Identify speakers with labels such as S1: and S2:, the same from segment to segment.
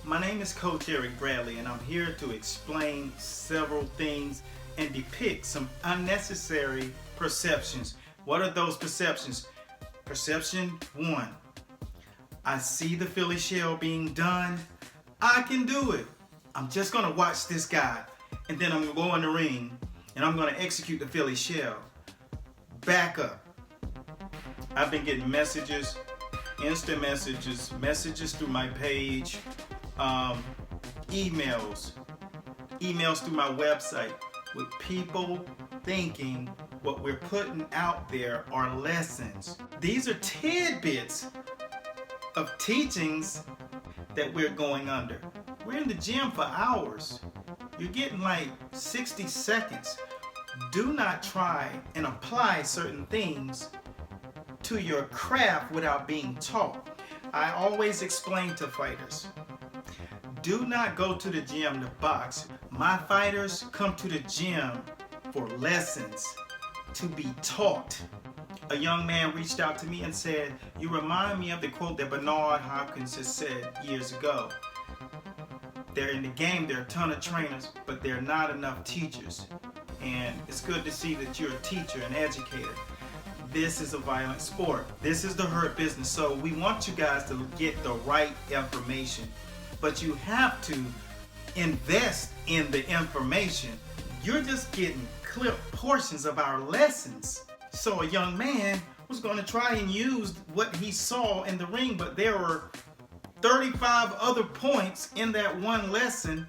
S1: My name is Coach Eric Bradley, and I'm here to explain several things and depict some unnecessary perceptions. What are those perceptions? Perception 1. I see the Philly shell being done. I can do it. I'm just going to watch this guy, and then I'm going to go in the ring, and I'm going to execute the Philly shell. Back up. I've been getting messages, instant messages through my page, emails through my website with people thinking what we're putting out there are lessons. These are tidbits of teachings that we're going under. We're in the gym for hours. You're getting like 60 seconds. Do not try and apply certain things to your craft without being taught. I always explain to fighters, do not go to the gym to box. My fighters come to the gym for lessons, to be taught. A young man reached out to me and said, you remind me of the quote that Bernard Hopkins has said years ago. They're in the game, there are a ton of trainers, but there are not enough teachers. And it's good to see that you're a teacher, an educator. This is a violent sport. This is the hurt business. So we want you guys to get the right information. But you have to invest in the information. You're just getting clipped portions of our lessons. So a young man was going to try and use what he saw in the ring, but there were 35 other points in that one lesson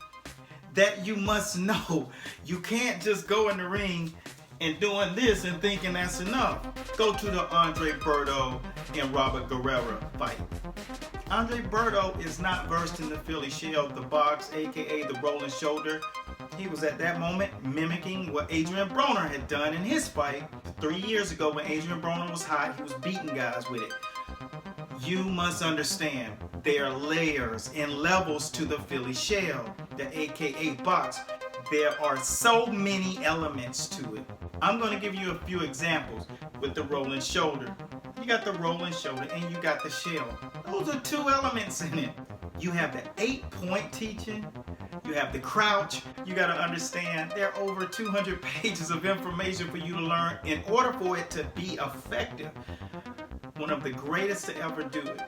S1: that you must know. You can't just go in the ring and doing this and thinking that's enough. Go to the Andre Berto and Robert Guerrero fight. Andre Berto is not versed in the Philly shell, the box, aka the rolling shoulder. He was at that moment mimicking what Adrian Broner had done in his fight 3 years ago when Adrian Broner was hot. He was beating guys with it. You must understand there are layers and levels to the Philly shell, the aka box. There are so many elements to it. I'm going to give you a few examples with the rolling shoulder. You got the rolling shoulder and you got the shell. Those are two elements in it. You have the 8-point teaching. You have the crouch. You got to understand there are over 200 pages of information for you to learn in order for it to be effective. One of the greatest to ever do it.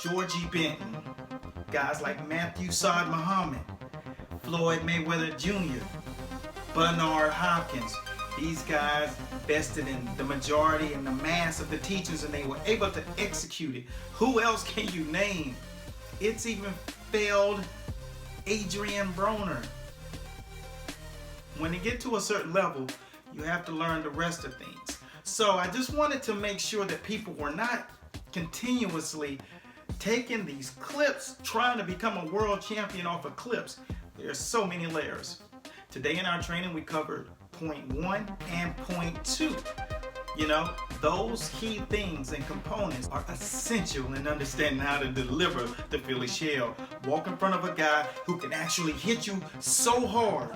S1: Georgie Benton. Guys like Matthew Saad Muhammad. Floyd Mayweather Jr. Bernard Hopkins. These guys vested in the majority and the mass of the teachings, and they were able to execute it. Who else can you name? It's even failed Adrian Broner. When you get to a certain level, you have to learn the rest of things. So I just wanted to make sure that people were not continuously taking these clips, trying to become a world champion off of clips. There's so many layers. Today in our training, we covered point 1 and point 2. You know, those key things and components are essential in understanding how to deliver the Philly shell. Walk in front of a guy who can actually hit you so hard.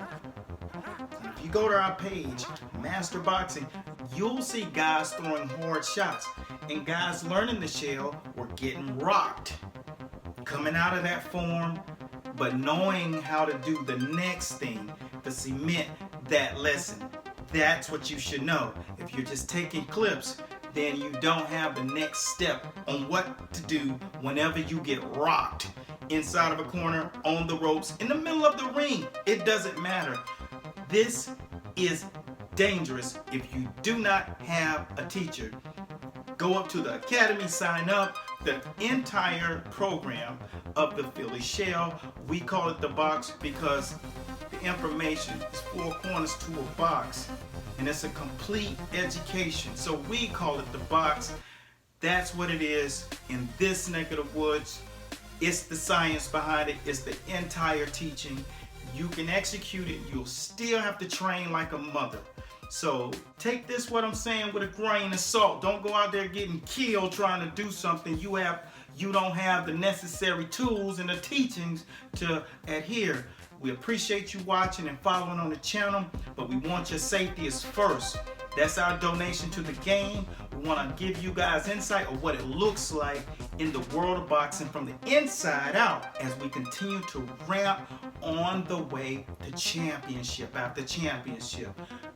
S1: If you go to our page, Master Boxing, you'll see guys throwing hard shots, and guys learning the shell were getting rocked. Coming out of that form, but knowing how to do the next thing to cement that lesson. That's what you should know. If you're just taking clips, then you don't have the next step on what to do whenever you get rocked inside of a corner, on the ropes, in the middle of the ring. It doesn't matter. This is dangerous if you do not have a teacher. Go up to the academy, sign up. The entire program of the Philly shell, we call it the box because the information is 4 corners to a box, and it's a complete education. So we call it the box. That's what it is in this neck of the woods. It's the science behind it. It's the entire teaching. You can execute it. You'll still have to train like a mother. So take this, what I'm saying, with a grain of salt. Don't go out there getting killed trying to do something you don't have the necessary tools and the teachings to adhere. We appreciate you watching and following on the channel, but we want your safety as first. That's our donation to the game. We want to give you guys insight of what it looks like in the world of boxing from the inside out as we continue to ramp on the way to championship after championship.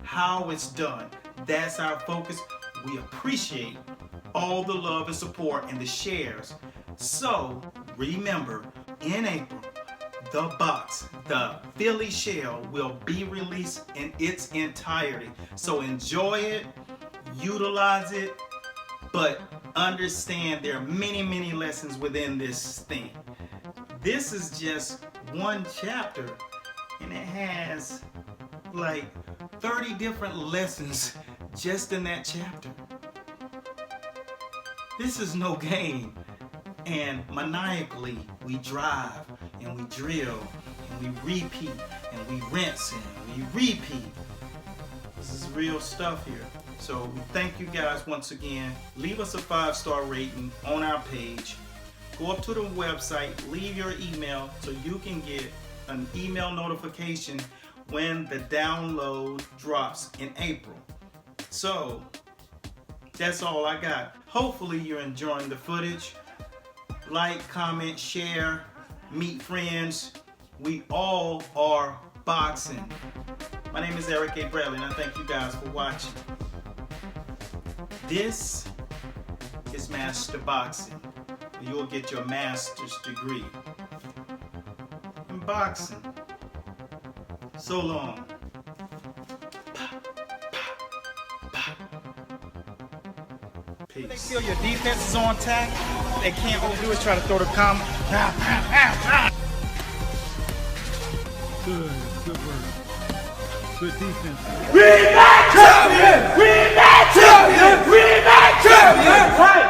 S1: How it's done, that's our focus. We appreciate all the love and support and the shares. So remember, in April, the Philly Shell will be released in its entirety. So enjoy it, utilize it, but understand there are many, many lessons within this thing. This is just one chapter, and it has like 30 different lessons just in that chapter. This is no game. And maniacally, we drive and we drill and we repeat and we rinse and we repeat. This is real stuff here. So we thank you guys once again. Leave us a 5-star rating on our page. Go up to the website, leave your email so you can get an email notification when the download drops in April. So that's all I got. Hopefully you're enjoying the footage. Like, comment, share, meet friends. We all are boxing. My name is Eric A. Bradley, and I thank you guys for watching. This is Master Boxing. You'll get your master's degree in boxing. So long. Peace. They feel your defense is on tack. They can't all do is try to throw the combo.
S2: Good work. Good defense.
S3: We back champion! We back champion! We back champion!